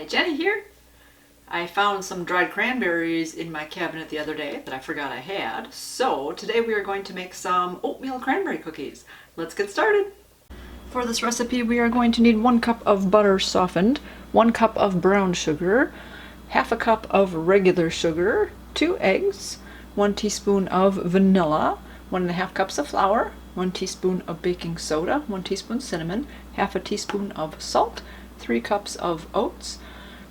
Hi, Jenny here. I found some dried cranberries in my cabinet the other day that I forgot I had. So today we are going to make some oatmeal cranberry cookies. Let's get started. For this recipe we are going to need 1 cup of butter softened, 1 cup of brown sugar, half a cup of regular sugar, 2 eggs, 1 teaspoon of vanilla, 1.5 cups of flour, 1 teaspoon of baking soda, 1 teaspoon cinnamon, half a teaspoon of salt, 3 cups of oats,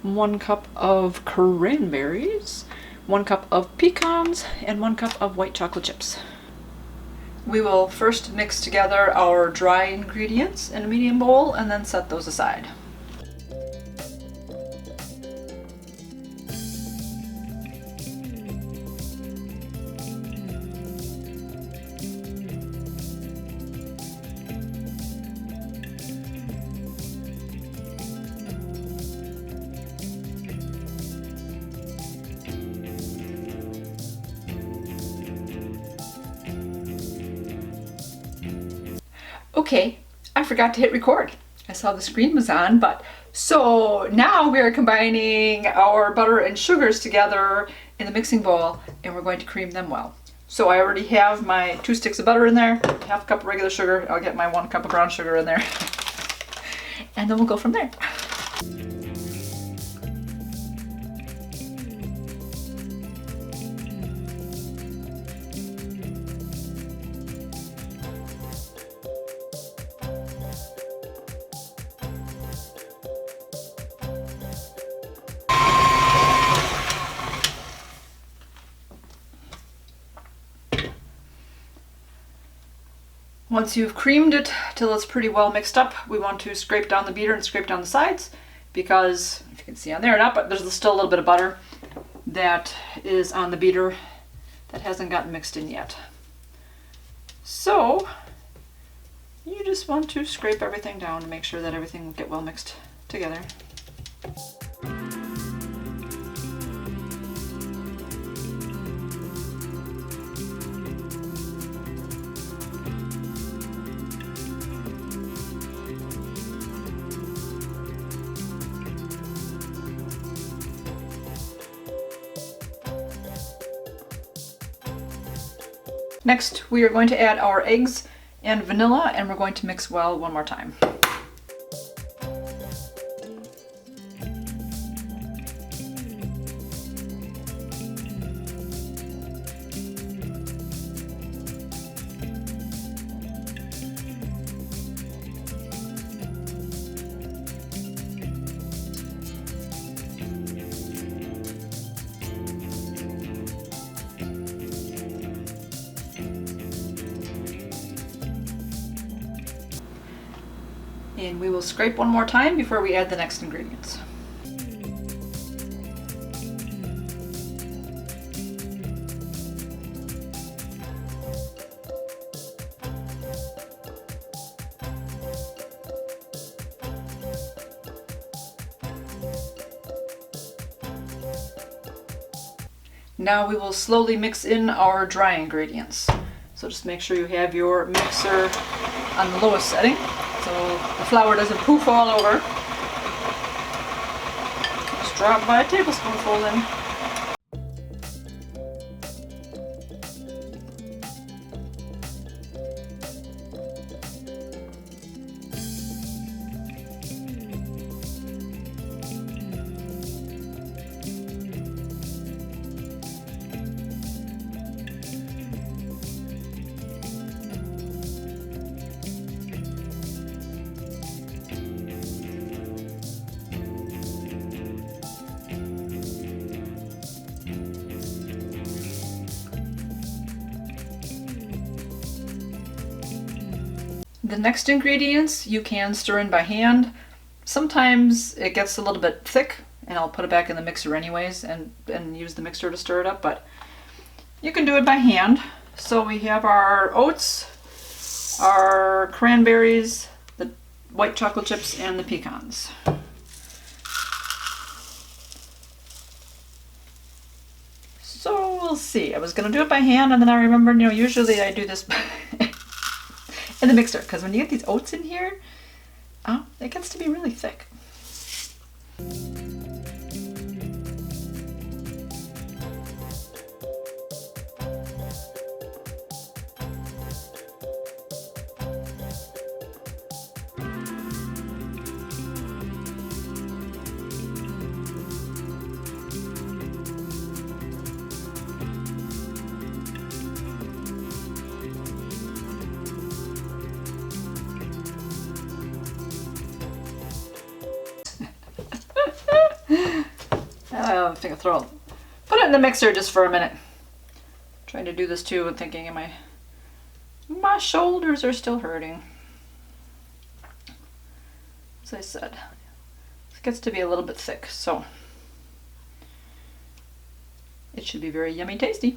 1 cup of cranberries, 1 cup of pecans, and 1 cup of white chocolate chips. We will first mix together our dry ingredients in a medium bowl and then set those aside. Okay, I forgot to hit record. I saw the screen was on, but so now we are combining our butter and sugars together in the mixing bowl and we're going to cream them well. So I already have my 2 sticks of butter in there, half a cup of regular sugar, I'll get my 1 cup of brown sugar in there, and then we'll go from there. Once you've creamed it till it's pretty well mixed up, we want to scrape down the beater and scrape down the sides because, if you can see on there or not, but there's still a little bit of butter that is on the beater that hasn't gotten mixed in yet. So you just want to scrape everything down to make sure that everything will get well mixed together. Next, we are going to add our eggs and vanilla, and we're going to mix well one more time. And we will scrape one more time before we add the next ingredients. Now we will slowly mix in our dry ingredients. So just make sure you have your mixer on the lowest setting, so the flour doesn't poof all over. Just drop by a tablespoonful in. The next ingredients you can stir in by hand. Sometimes it gets a little bit thick and I'll put it back in the mixer anyways and use the mixer to stir it up, but you can do it by hand. So we have our oats, our cranberries, the white chocolate chips, and the pecans. So we'll see. I was going to do it by hand and then I remembered, usually I do this in the mixer, because when you get these oats in here, it gets to be really thick. I think I'll put it in the mixer just for a minute. Trying to do this too and thinking, my shoulders are still hurting. As I said, it gets to be a little bit thick, so it should be very yummy tasty.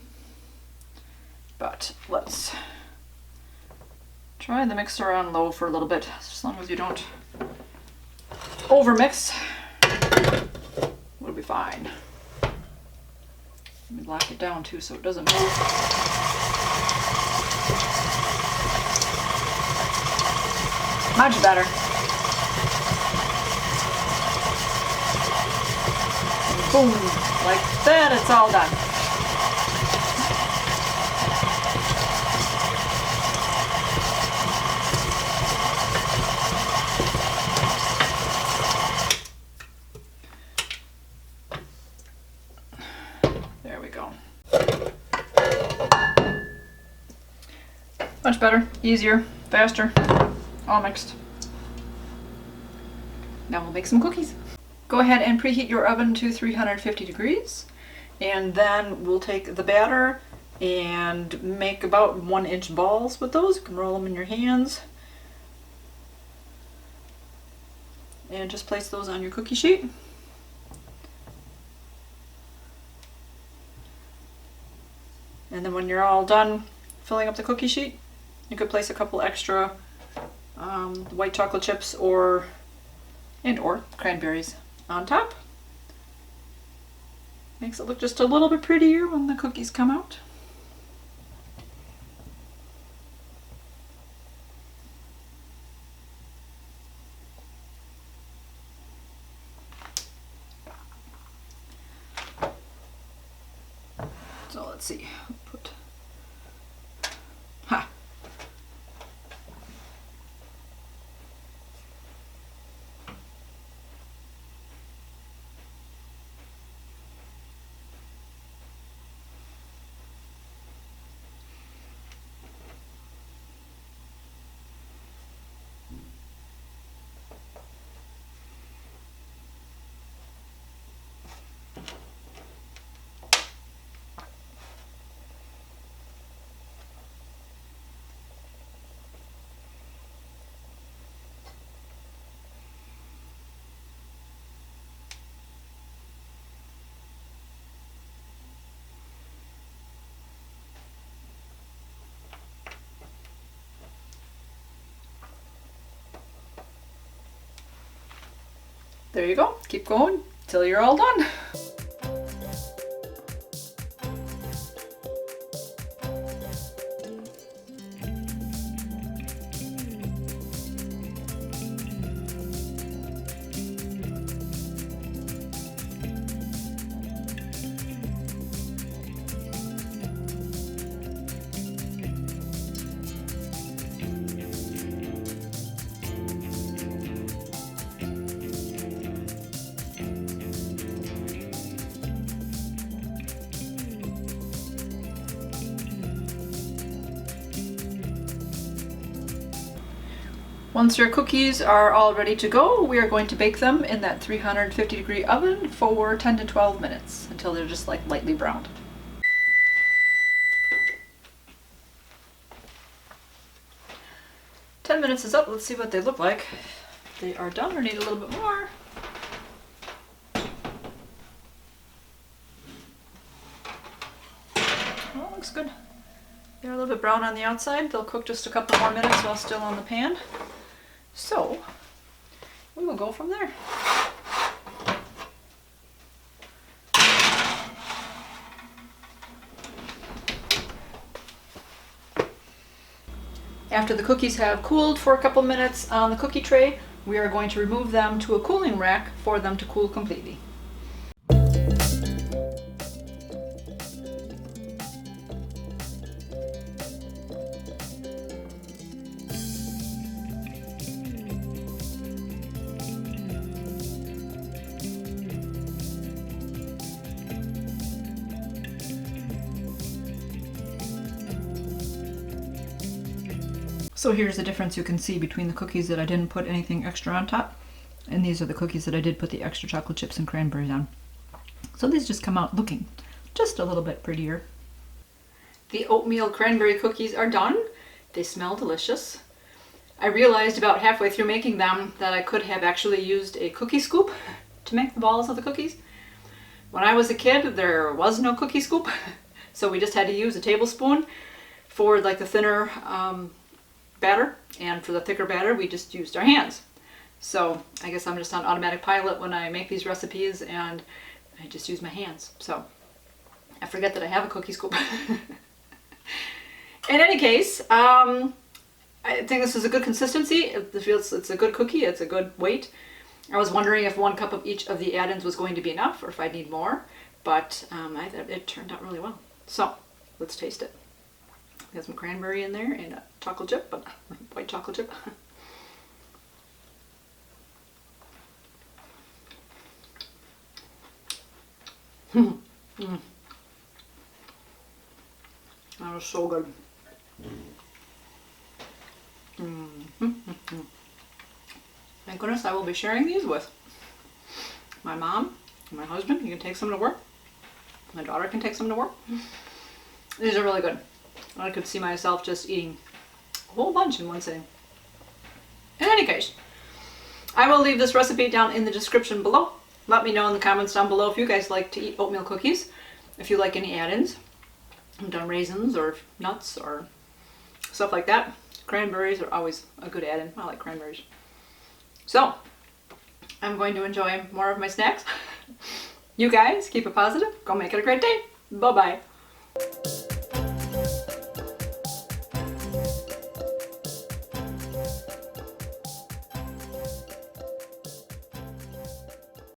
But let's try the mixer on low for a little bit, as long as you don't overmix, we'll be fine. Let me lock it down too so it doesn't move. Much better. And boom, like that, it's all done. There we go. Much better, easier, faster, all mixed. Now we'll make some cookies. Go ahead and preheat your oven to 350 degrees, and then we'll take the batter and make about 1-inch balls with those. You can roll them in your hands and just place those on your cookie sheet. And then when you're all done filling up the cookie sheet, you could place a couple extra white chocolate chips or cranberries on top. Makes it look just a little bit prettier when the cookies come out. So let's see, there you go. Keep going till you're all done. Once your cookies are all ready to go, we are going to bake them in that 350 degree oven for 10 to 12 minutes until they're just like lightly browned. Ten minutes is up. Let's see what they look like. They are done or need a little bit more. Well, looks good. They're a little bit brown on the outside. They'll cook just a couple more minutes while still on the pan. So we will go from there. After the cookies have cooled for a couple minutes on the cookie tray, we are going to remove them to a cooling rack for them to cool completely. So here's the difference you can see between the cookies that I didn't put anything extra on top, and these are the cookies that I did put the extra chocolate chips and cranberries on. So these just come out looking just a little bit prettier. The oatmeal cranberry cookies are done. They smell delicious. I realized about halfway through making them that I could have actually used a cookie scoop to make the balls of the cookies. When I was a kid, there was no cookie scoop, so we just had to use a tablespoon for like the thinner batter, and for the thicker batter we just used our hands. So I guess I'm just on automatic pilot when I make these recipes, and I just use my hands. So I forget that I have a cookie scoop. In any case, I think this is a good consistency. It's a good cookie. It's a good weight. I was wondering if 1 cup of each of the add-ins was going to be enough, or if I'd need more, but it turned out really well. So let's taste it. Got some cranberry in there and a chocolate chip, but white chocolate chip. That was so good. Thank goodness I will be sharing these with my mom, my husband. He can take some to work. My daughter can take some to work. These are really good. I could see myself just eating a whole bunch in one sitting. In any case, I will leave this recipe down in the description below. Let me know in the comments down below if you guys like to eat oatmeal cookies, if you like any add-ins. I've done raisins or nuts or stuff like that. Cranberries are always a good add-in. I like cranberries. So, I'm going to enjoy more of my snacks. You guys keep it positive. Go make it a great day. Bye-bye.